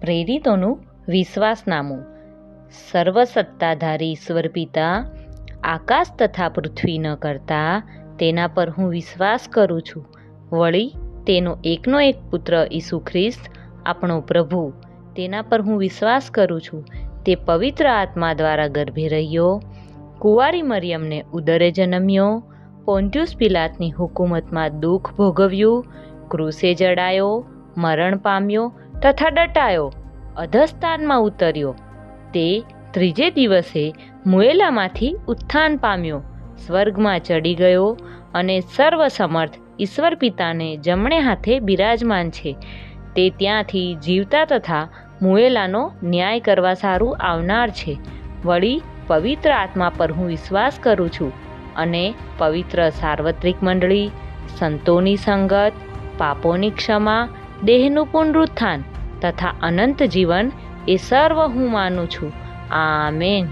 પ્રેરિતોનું વિશ્વાસનામું. સર્વસત્તાધારી ઈશ્વર પિતા આકાશ તથા પૃથ્વી ન કરતા તેના પર હું વિશ્વાસ કરું છું. વળી તેનો એકનો એક પુત્ર ઈસુ ખ્રિસ્ત આપણો પ્રભુ, તેના પર હું વિશ્વાસ કરું છું. તે પવિત્ર આત્મા દ્વારા ગર્ભે રહ્યો, કુંવારી મરિયમને ઉદરે જન્મ્યો, પોન્ટિયુસ પિલાતની હુકુમતમાં દુઃખ ભોગવ્યું, ક્રૂસે જડાયો, મરણ પામ્યો તથા દટાયો, અધસ્થાનમાં ઉતર્યો. તે ત્રીજે દિવસે મુએલામાંથી ઉત્થાન પામ્યો, સ્વર્ગમાં ચડી ગયો અને સર્વસમર્થ ઈશ્વર પિતાને જમણે હાથે બિરાજમાન છે. તે ત્યાંથી જીવતા તથા મુએલાનો ન્યાય કરવા સારું આવનાર છે. વળી પવિત્ર આત્મા પર હું વિશ્વાસ કરું છું અને પવિત્ર સાર્વત્રિક મંડળી, સંતોની સંગત, પાપોની ક્ષમા, દેહનું પુનરુત્થાન તથા અનંત જીવન એ સર્વ હું માનું છું. આમેન.